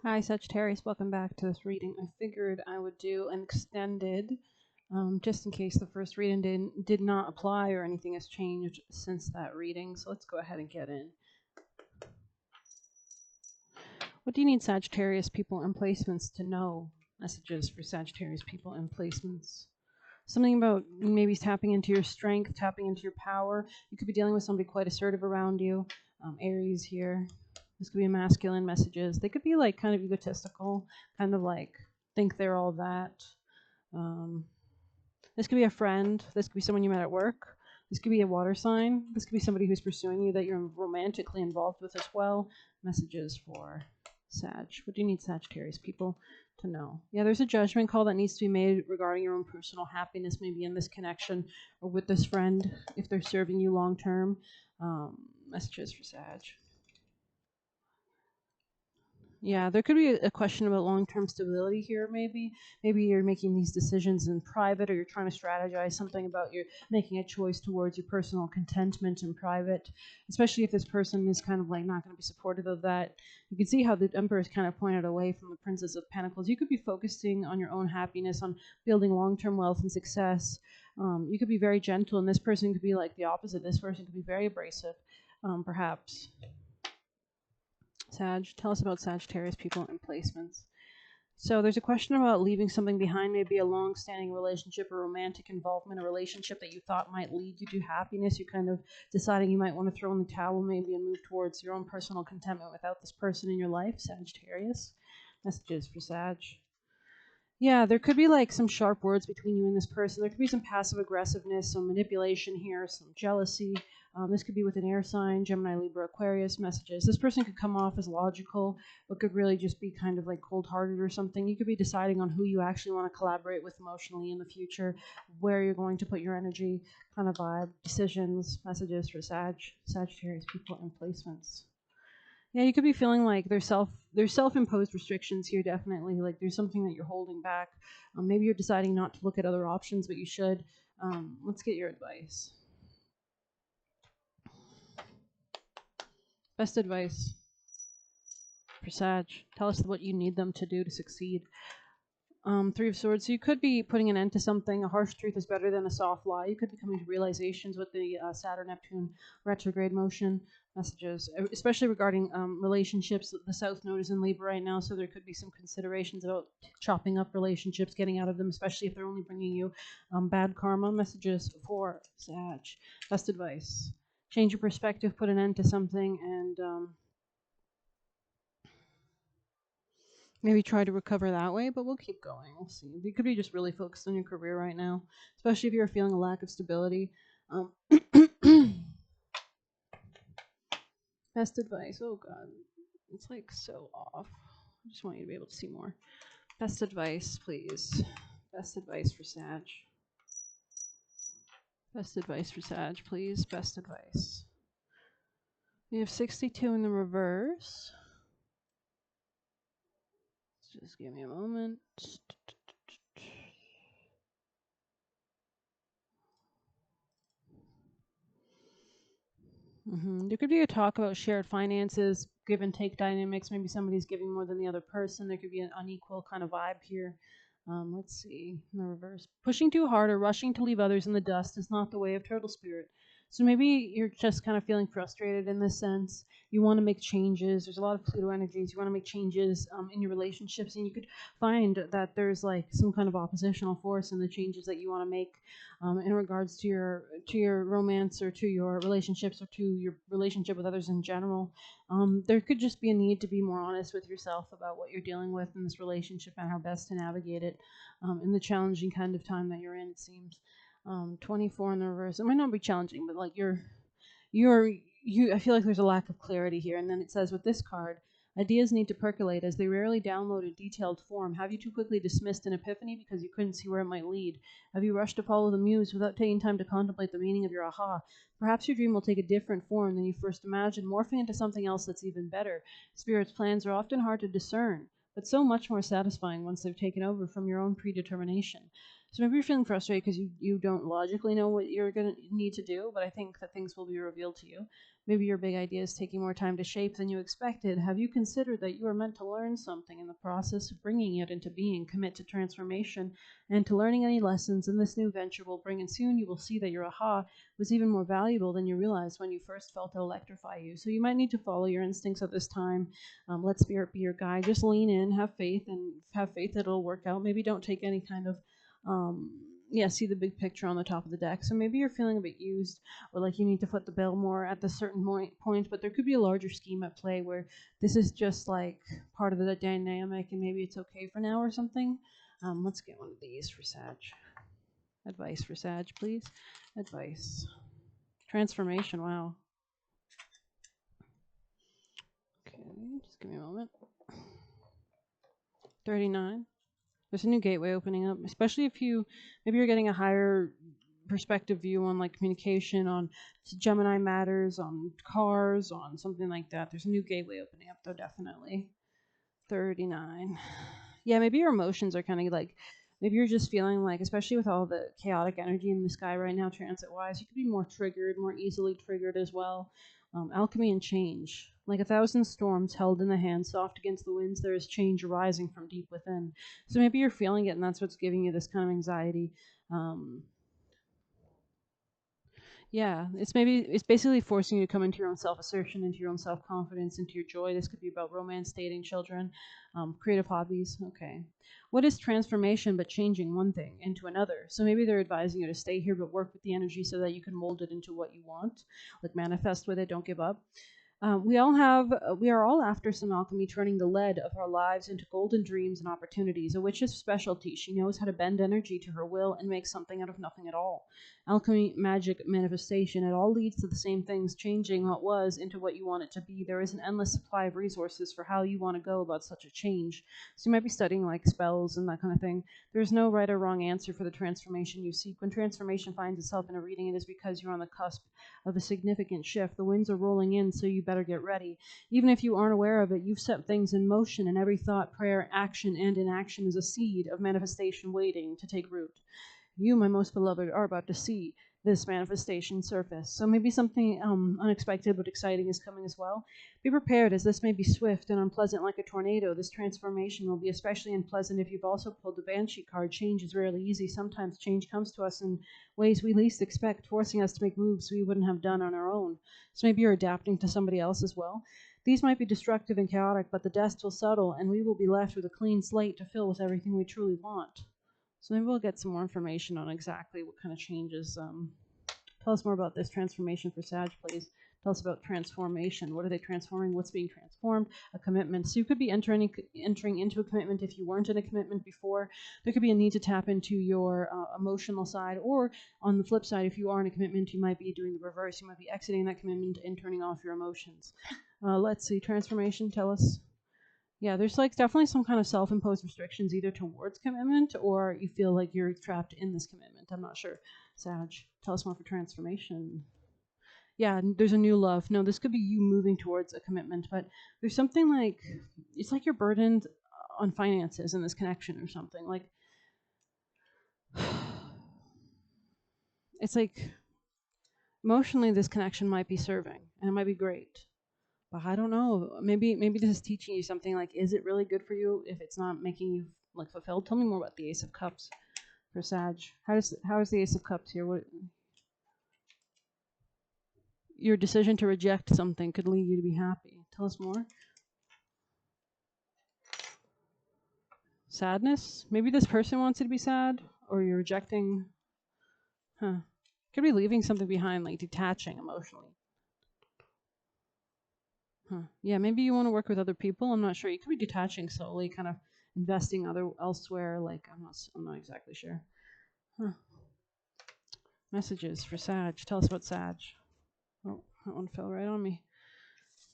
Hi Sagittarius, welcome back to this reading. I figured I would do an extended, just in case the first reading did not apply or anything has changed since that reading. So let's go ahead and get in. What do you need Sagittarius people and placements to know? Messages for Sagittarius people and placements. Something about maybe tapping into your strength, tapping into your power. You could be dealing with somebody quite assertive around you. Aries here. This could be masculine messages. They could be like kind of egotistical, kind of like think they're all that. This could be a friend. This could be someone you met at work. This could be a water sign. This could be somebody who's pursuing you that you're romantically involved with as well. Messages for Sag. What do you need Sagittarius people to know? Yeah, there's a judgment call that needs to be made regarding your own personal happiness, maybe in this connection or with this friend if they're serving you long term. Messages for Sag. Yeah, there could be a question about long-term stability here, maybe. Maybe you're making these decisions in private, or you're trying to strategize something about your making a choice towards your personal contentment in private, especially if this person is kind of like not going to be supportive of that. You can see how the Emperor is kind of pointed away from the Princess of Pentacles. You could be focusing on your own happiness, on building long-term wealth and success. You could be very gentle, and this person could be like the opposite. This person could be very abrasive, perhaps. Sag, tell us about Sagittarius people and placements. So there's a question about leaving something behind, maybe a long-standing relationship or romantic involvement, a relationship that you thought might lead you to happiness. You're kind of deciding you might want to throw in the towel maybe and move towards your own personal contentment without this person in your life, Sagittarius. Messages for Sag. Yeah, there could be like some sharp words between you and this person. There could be some passive aggressiveness, some manipulation here, some jealousy. This could be with an air sign, Gemini, Libra, Aquarius messages. This person could come off as logical, but could really just be kind of like cold-hearted or something. You could be deciding on who you actually want to collaborate with emotionally in the future, where you're going to put your energy, kind of vibe, decisions, messages for Sagittarius people and placements. Yeah, you could be feeling like there's self-imposed restrictions here, definitely. Like there's something that you're holding back. Maybe you're deciding not to look at other options, but you should. Let's get your advice. Best advice for Sag. Tell us what you need them to do to succeed. Three of Swords. So you could be putting an end to something. A harsh truth is better than a soft lie. You could be coming to realizations with the Saturn-Neptune retrograde motion messages, especially regarding relationships. The South Node is in Libra right now, so there could be some considerations about chopping up relationships, getting out of them, especially if they're only bringing you bad karma. Messages for Sag. Best advice. Change your perspective, put an end to something, and maybe try to recover that way, but we'll keep going. We'll see. You could be just really focused on your career right now, especially if you're feeling a lack of stability. Best advice. Oh, God. It's like so off. I just want you to be able to see more. Best advice, please. Best advice for Sag. Best advice for Sag, please. Best advice. We have 62 in the reverse. Just give me a moment. There could be a talk about shared finances, give and take dynamics. Maybe somebody's giving more than the other person. There could be an unequal kind of vibe here. Let's see, in the reverse. Pushing too hard or rushing to leave others in the dust is not the way of turtle spirit. So maybe you're just kind of feeling frustrated in this sense. You want to make changes. There's a lot of Pluto energies. You want to make changes in your relationships, and you could find that there's like some kind of oppositional force in the changes that you want to make in regards to your romance or to your relationships or to your relationship with others in general. There could just be a need to be more honest with yourself about what you're dealing with in this relationship and how best to navigate it in the challenging kind of time that you're in, it seems. 24 in the reverse. It might not be challenging, but like I feel like there's a lack of clarity here. And then it says with this card, ideas need to percolate as they rarely download a detailed form. Have you too quickly dismissed an epiphany because you couldn't see where it might lead? Have you rushed to follow the muse without taking time to contemplate the meaning of your aha? Perhaps your dream will take a different form than you first imagined, morphing into something else that's even better. Spirit's plans are often hard to discern, but so much more satisfying once they've taken over from your own predetermination. So maybe you're feeling frustrated because you don't logically know what you're going to need to do, but I think that things will be revealed to you. Maybe your big idea is taking more time to shape than you expected. Have you considered that you are meant to learn something in the process of bringing it into being? Commit to transformation and to learning any lessons in this new venture will bring, and soon you will see that your aha was even more valuable than you realized when you first felt it electrify you. So you might need to follow your instincts at this time. Let spirit be your guide. Just lean in, have faith, and have faith that it'll work out. Maybe don't take any kind of see the big picture on the top of the deck. So maybe you're feeling a bit used, or like you need to foot the bill more at the certain point, but there could be a larger scheme at play where this is just like part of the dynamic and maybe it's okay for now or something. Let's get one of these for Sag. Advice for Sag, please. Advice. Transformation, wow. Okay, just give me a moment. 39. There's a new gateway opening up, especially if maybe you're getting a higher perspective view on like communication, on Gemini matters, on cars, on something like that. There's a new gateway opening up though, definitely. 39. Yeah, maybe your emotions are kind of like, maybe you're just feeling like, especially with all the chaotic energy in the sky right now, transit-wise, you could be more triggered, more easily triggered as well. Alchemy and change. Like 1,000 storms held in the hand, soft against the winds, there is change arising from deep within. So maybe you're feeling it, and that's what's giving you this kind of anxiety. Yeah, it's basically forcing you to come into your own self-assertion, into your own self-confidence, into your joy. This could be about romance, dating, children, creative hobbies. Okay. What is transformation but changing one thing into another? So maybe they're advising you to stay here but work with the energy so that you can mold it into what you want. Like manifest with it, don't give up. We are all after some alchemy, turning the lead of our lives into golden dreams and opportunities. A witch's specialty. She knows how to bend energy to her will and make something out of nothing at all. Alchemy, magic, manifestation, it all leads to the same things, changing what was into what you want it to be. There is an endless supply of resources for how you want to go about such a change. So you might be studying like spells and that kind of thing. There's no right or wrong answer for the transformation you seek. When transformation finds itself in a reading, it is because you're on the cusp of a significant shift. The winds are rolling in, so you better get ready. Even if you aren't aware of it, you've set things in motion, and every thought, prayer, action, and inaction is a seed of manifestation waiting to take root. You, my most beloved, are about to see this manifestation surface. So maybe something unexpected but exciting is coming as well. Be prepared, as this may be swift and unpleasant like a tornado. This transformation will be especially unpleasant if you've also pulled the Banshee card. Change is rarely easy. Sometimes change comes to us in ways we least expect, forcing us to make moves we wouldn't have done on our own. So maybe you're adapting to somebody else as well. These might be destructive and chaotic, but the dust will settle, and we will be left with a clean slate to fill with everything we truly want. So maybe we'll get some more information on exactly what kind of changes. Tell us more about this transformation for Sag, please. Tell us about transformation. What are they transforming? What's being transformed? A commitment. So you could be entering into a commitment if you weren't in a commitment before. There could be a need to tap into your emotional side, or on the flip side, if you are in a commitment, you might be doing the reverse. You might be exiting that commitment and turning off your emotions. Let's see. Transformation. Tell us. Yeah, there's like definitely some kind of self-imposed restrictions either towards commitment or you feel like you're trapped in this commitment. I'm not sure. Sag, tell us more for transformation. Yeah, there's a new love. No, this could be you moving towards a commitment, but there's something like, it's like you're burdened on finances in this connection or something. Like, it's like emotionally this connection might be serving and it might be great. But I don't know. Maybe this is teaching you something. Like, is it really good for you if it's not making you like fulfilled? Tell me more about the Ace of Cups for Sag. How is the Ace of Cups here? What your decision to reject something could lead you to be happy. Tell us more. Sadness. Maybe this person wants you to be sad, or you're rejecting. Could be leaving something behind, like detaching emotionally. Yeah, maybe you want to work with other people. I'm not sure. You could be detaching slowly, kind of investing elsewhere. Like I'm not exactly sure. Messages for Sag. Tell us about Sag. Oh, that one fell right on me.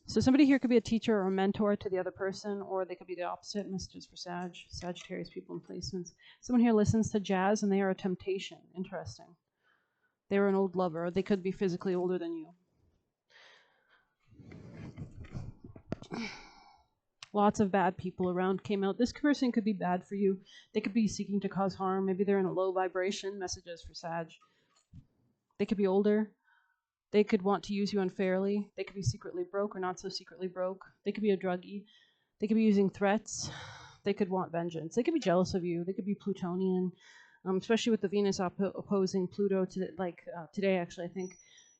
So somebody here could be a teacher or a mentor to the other person, or they could be the opposite. Messages for Sagittarius people in placements. Someone here listens to jazz and they are a temptation. Interesting. They were an old lover. They could be physically older than you. Lots of bad people around came out. This person could be bad for you. They could be seeking to cause harm. Maybe they're in a low vibration. Messages for Sag. They could be older. They could want to use you unfairly. They could be secretly broke or not so secretly broke. They could be a druggie. They could be using threats. They could want vengeance. They could be jealous of you. They could be Plutonian, especially with the Venus opposing Pluto today, actually, I think.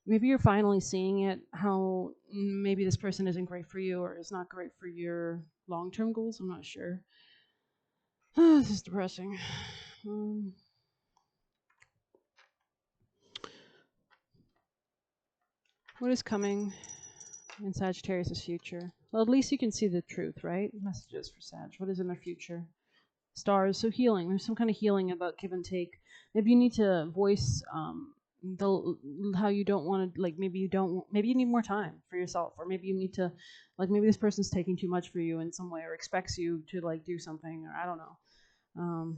Maybe you're finally seeing it, how maybe this person isn't great for you or is not great for your long-term goals. I'm not sure. This is depressing. What is coming in Sagittarius' future? Well, at least you can see the truth, right? Messages for Sag. What is in their future? Stars. So healing. There's some kind of healing about give and take. Maybe you need to voice how you don't want to, like, maybe you need more time for yourself, or maybe you need to, like, maybe this person's taking too much for you in some way or expects you to, like, do something, or I don't know.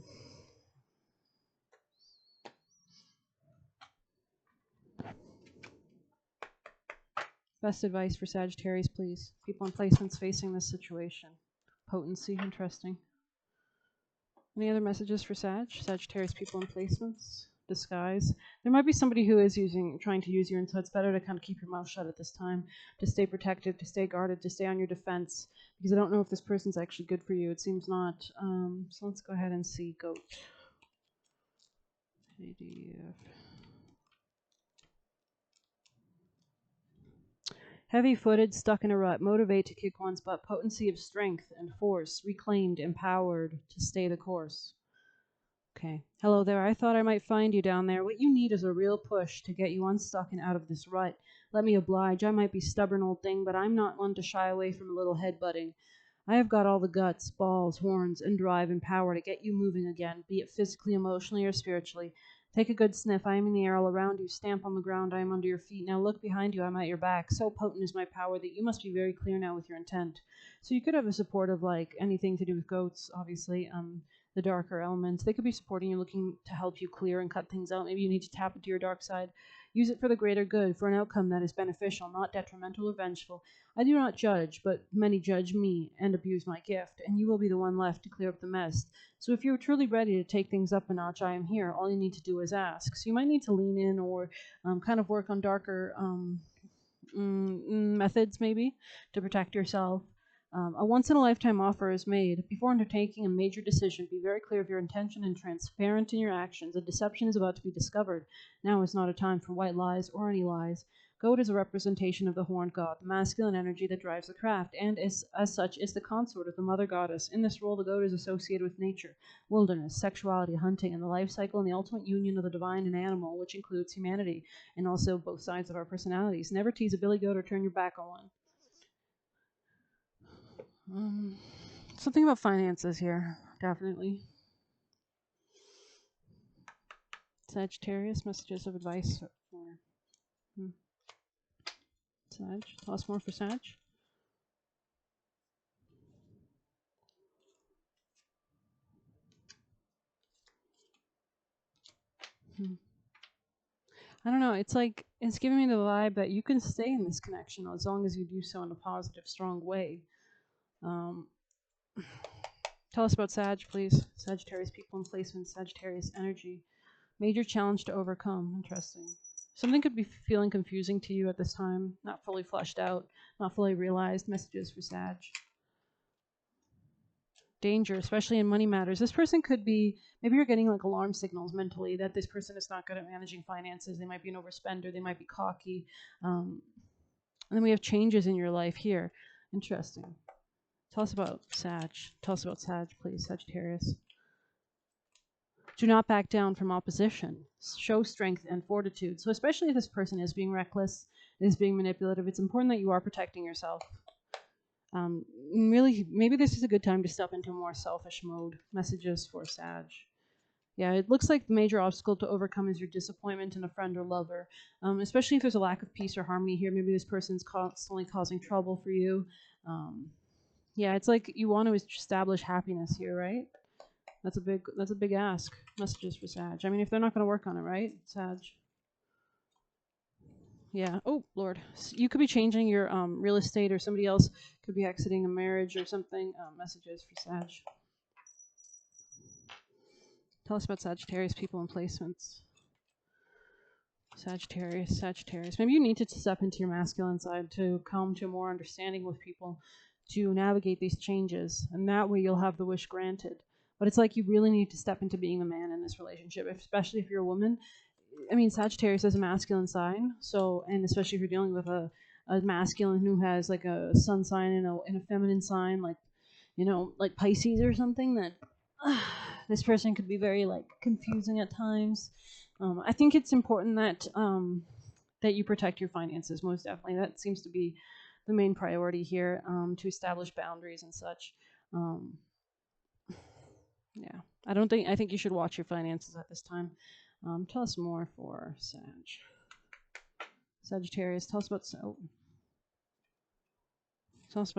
Best advice for Sagittarius, please. People in placements facing this situation. Potency, interesting. Any other messages for Sagittarius people in placements? Disguise. There might be somebody who is trying to use you, and so it's better to kind of keep your mouth shut at this time, to stay protected, to stay guarded, to stay on your defense, because I don't know if this person's actually good for you. It seems not. So let's go ahead and see Goat. ADF. Heavy-footed, stuck in a rut, motivate to kick one's butt, potency of strength and force, reclaimed, empowered to stay the course. Okay. Hello there. I thought I might find you down there. What you need is a real push to get you unstuck and out of this rut. Let me oblige. I might be stubborn old thing, but I'm not one to shy away from a little headbutting. I have got all the guts, balls, horns, and drive and power to get you moving again, be it physically, emotionally, or spiritually. Take a good sniff. I am in the air all around you. Stamp on the ground. I am under your feet. Now look behind you. I am at your back. So potent is my power that you must be very clear now with your intent. So you could have a support of, like, anything to do with goats, obviously. The darker elements. They could be supporting you, looking to help you clear and cut things out. Maybe you need to tap into your dark side. Use it for the greater good, for an outcome that is beneficial, not detrimental or vengeful. I do not judge, but many judge me and abuse my gift, and you will be the one left to clear up the mess. So if you're truly ready to take things up a notch, I am here. All you need to do is ask. So you might need to lean in or kind of work on darker methods, maybe, to protect yourself. A once-in-a-lifetime offer is made. Before undertaking a major decision, be very clear of your intention and transparent in your actions. A deception is about to be discovered. Now is not a time for white lies or any lies. Goat is a representation of the horned god, the masculine energy that drives the craft, and as such is the consort of the mother goddess. In this role, the goat is associated with nature, wilderness, sexuality, hunting, and the life cycle and the ultimate union of the divine and animal, which includes humanity, and also both sides of our personalities. Never tease a billy goat or turn your back on one. Something about finances here, definitely. Sagittarius, messages of advice for Sag. Tell us more for Sag. I don't know. It's like, it's giving me the vibe that you can stay in this connection as long as you do so in a positive, strong way. Tell us about Sag, please. Sagittarius people in placement, Sagittarius energy. Major challenge to overcome. Interesting. Something could be feeling confusing to you at this time, not fully fleshed out, not fully realized. Messages for Sag. Danger, especially in money matters. This person could be, maybe you're getting like alarm signals mentally that this person is not good at managing finances. They might be an overspender. They might be cocky. And then we have changes in your life here. Interesting. Tell us about Sag. Tell us about Sag, please, Sagittarius. Do not back down from opposition. Show strength and fortitude. So especially if this person is being reckless, is being manipulative, it's important that you are protecting yourself. Really, maybe this is a good time to step into more selfish mode. Messages for Sag. Yeah, it looks like the major obstacle to overcome is your disappointment in a friend or lover, especially if there's a lack of peace or harmony here. Maybe this person's constantly causing trouble for you. Yeah, it's like you want to establish happiness here, right? That's a big ask. Messages for Sag. I mean, if they're not going to work on it, right, Sag? Yeah. Oh, Lord. You could be changing your real estate, or somebody else could be exiting a marriage or something. Messages for Sag. Tell us about Sagittarius people and placements. Sagittarius. Maybe you need to step into your masculine side to come to more understanding with people, to navigate these changes, and that way you'll have the wish granted. But it's like you really need to step into being the man in this relationship, especially if you're a woman. I mean, Sagittarius is a masculine sign, so, and especially if you're dealing with a masculine who has like a sun sign and a feminine sign, like, like Pisces or something, that this person could be very like confusing at times. I think it's important that that you protect your finances, most definitely. That seems to be the main priority here, to establish boundaries and such. Yeah, I think you should watch your finances at this time. Tell us more for Sagittarius. Tell us about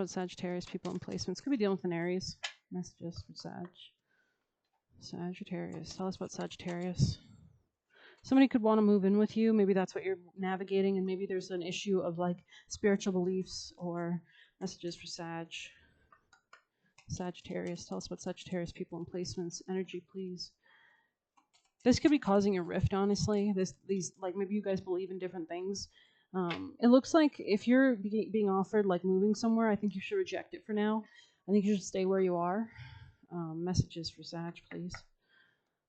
Sagittarius people and placements. Could be dealing with an Aries. Messages for Sagittarius. Tell us about Sagittarius. Somebody could want to move in with you. Maybe that's what you're navigating, and maybe there's an issue of like spiritual beliefs, or messages for Sagittarius. Tell us about Sagittarius people and placements. Energy, please. This could be causing a rift, honestly. These like, maybe you guys believe in different things. It looks like if you're being offered like moving somewhere, I think you should reject it for now. I think you should stay where you are. Messages for Sag, please.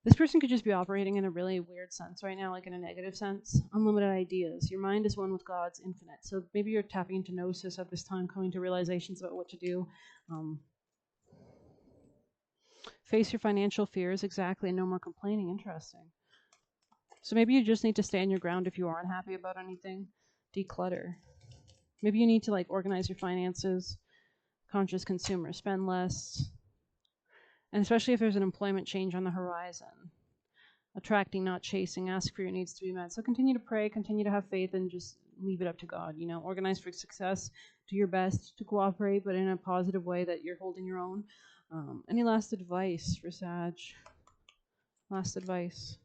This person could just be operating in a really weird sense right now, like in a negative sense. Unlimited ideas. Your mind is one with God's infinite. So maybe you're tapping into gnosis at this time, coming to realizations about what to do. Face your financial fears, exactly, and no more complaining. Interesting. So maybe you just need to stand your ground if you aren't happy about anything. Declutter. Maybe you need to like organize your finances. Conscious consumer. Spend less. And especially if there's an employment change on the horizon. Attracting, not chasing. Ask for your needs to be met. So continue to pray, continue to have faith, and just leave it up to God. Organize for success. Do your best to cooperate, but in a positive way that you're holding your own. Any last advice for Sag? Last advice.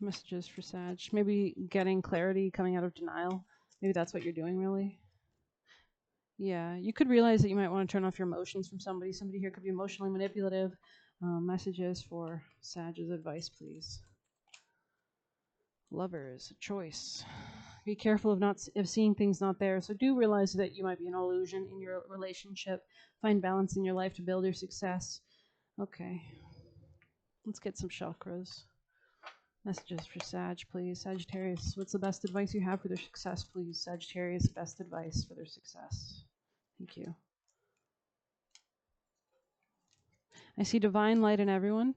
Messages for Sag. Maybe getting clarity, coming out of denial. Maybe that's what you're doing, really. Yeah, you could realize that you might want to turn off your emotions from somebody. Somebody here could be emotionally manipulative. Messages for Sag's advice, please. Lovers, choice. Be careful of seeing things not there. So do realize that you might be an illusion in your relationship. Find balance in your life to build your success. Okay. Let's get some chakras. Messages for Sag, please. Sagittarius, what's the best advice you have for their success, please? Sagittarius, best advice for their success. Thank you. I see divine light in everyone.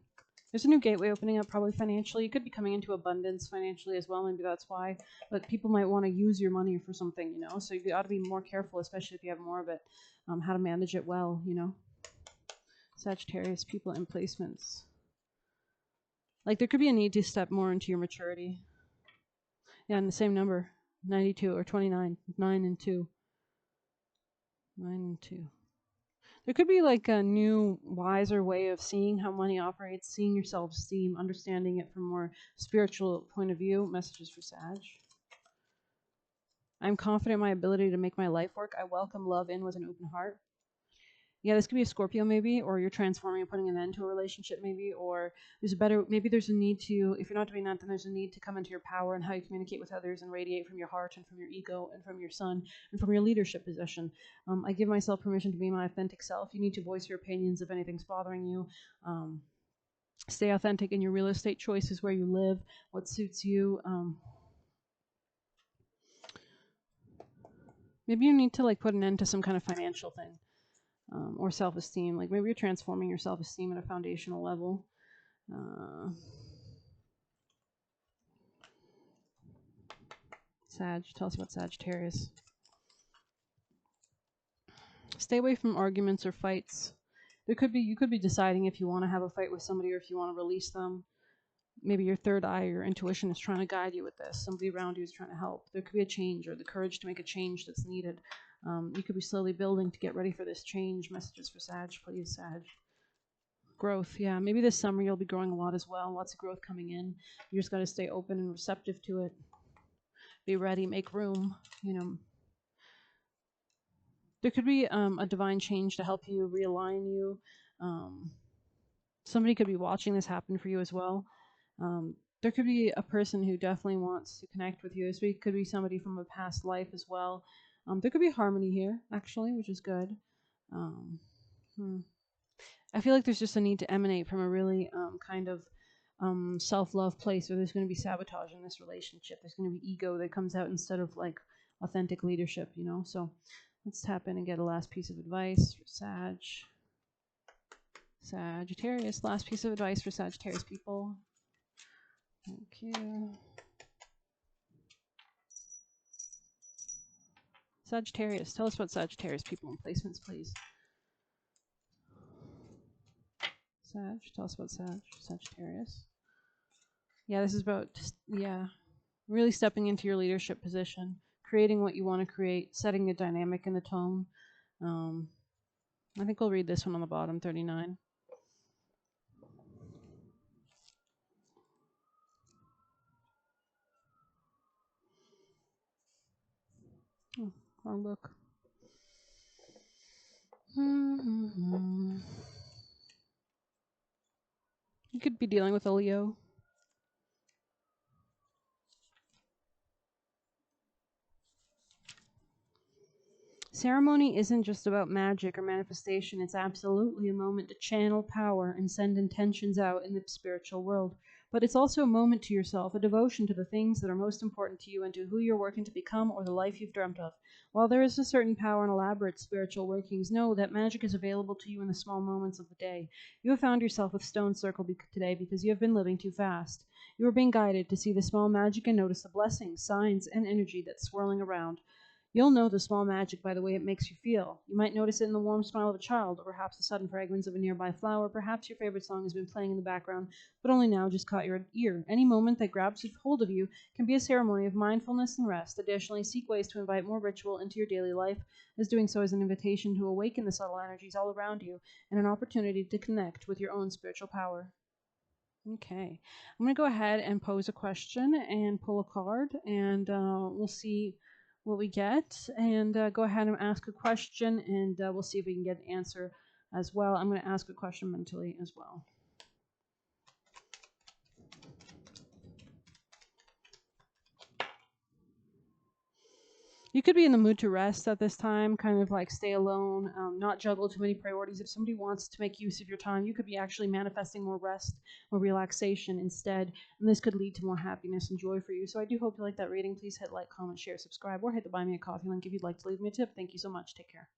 There's a new gateway opening up, probably financially. You could be coming into abundance financially as well. Maybe that's why. But people might want to use your money for something, So you ought to be more careful, especially if you have more of it, how to manage it well, Sagittarius, people and placements. Like there could be a need to step more into your maturity. Yeah, and the same number, 92 or 29, 9 and 2. 9 and 2. There could be like a new, wiser way of seeing how money operates, seeing your self-esteem, understanding it from a more spiritual point of view. Messages for Sag. I'm confident in my ability to make my life work. I welcome love in with an open heart. Yeah, this could be a Scorpio maybe, or you're transforming and putting an end to a relationship maybe, or maybe there's a need to, if you're not doing that, then there's a need to come into your power and how you communicate with others and radiate from your heart and from your ego and from your sun and from your leadership position. I give myself permission to be my authentic self. You need to voice your opinions if anything's bothering you. Stay authentic in your real estate choices, where you live, what suits you. Maybe you need to like put an end to some kind of financial thing. Or self-esteem. Like maybe you're transforming your self-esteem at a foundational level. Sag, tell us about Sagittarius. Stay away from arguments or fights. You could be deciding if you want to have a fight with somebody or if you want to release them. Maybe your third eye, your intuition is trying to guide you with this. Somebody around you is trying to help. There could be a change or the courage to make a change that's needed. You could be slowly building to get ready for this change. Messages for Sag, please, Sag. Growth, yeah. Maybe this summer you'll be growing a lot as well. Lots of growth coming in. You just got to stay open and receptive to it. be ready, make room. There could be a divine change to help you realign you. Um, Somebody could be watching this happen for you as well. There could be a person who definitely wants to connect with you. This could be somebody from a past life as well. There could be harmony here, actually, which is good. Um, hmm. I feel like there's just a need to emanate from a really kind of self-love place, or there's going to be sabotage in this relationship. There's going to be ego that comes out instead of like authentic leadership, So let's tap in and get a last piece of advice for Sagittarius. Last piece of advice for Sagittarius people. Thank you. Sagittarius. Tell us about Sagittarius people and placements, please. Tell us about Sagittarius. Yeah, this is about really stepping into your leadership position, creating what you want to create, setting the dynamic and the tone. I think we'll read this one on the bottom, 39. Oh, wrong book. You could be dealing with a Leo. Ceremony isn't just about magic or manifestation. It's absolutely a moment to channel power and send intentions out in the spiritual world. But it's also a moment to yourself, a devotion to the things that are most important to you and to who you're working to become or the life you've dreamt of. While there is a certain power in elaborate spiritual workings, know that magic is available to you in the small moments of the day. You have found yourself with Stone Circle today because you have been living too fast. You are being guided to see the small magic and notice the blessings, signs, and energy that's swirling around. You'll know the small magic by the way it makes you feel. You might notice it in the warm smile of a child, or perhaps the sudden fragrance of a nearby flower. Perhaps your favorite song has been playing in the background, but only now just caught your ear. Any moment that grabs hold of you can be a ceremony of mindfulness and rest. Additionally, seek ways to invite more ritual into your daily life, as doing so is an invitation to awaken the subtle energies all around you and an opportunity to connect with your own spiritual power. Okay, I'm going to go ahead and pose a question and pull a card, and we'll see what we get. And go ahead and ask a question, and we'll see if we can get an answer as well. I'm going to ask a question mentally as well. You could be in the mood to rest at this time, kind of like stay alone, not juggle too many priorities. If somebody wants to make use of your time, you could be actually manifesting more rest or relaxation instead, and this could lead to more happiness and joy for you. So I do hope you like that reading. Please hit like, comment, share, subscribe, or hit the Buy Me a Coffee link if you'd like to leave me a tip. Thank you so much. Take care.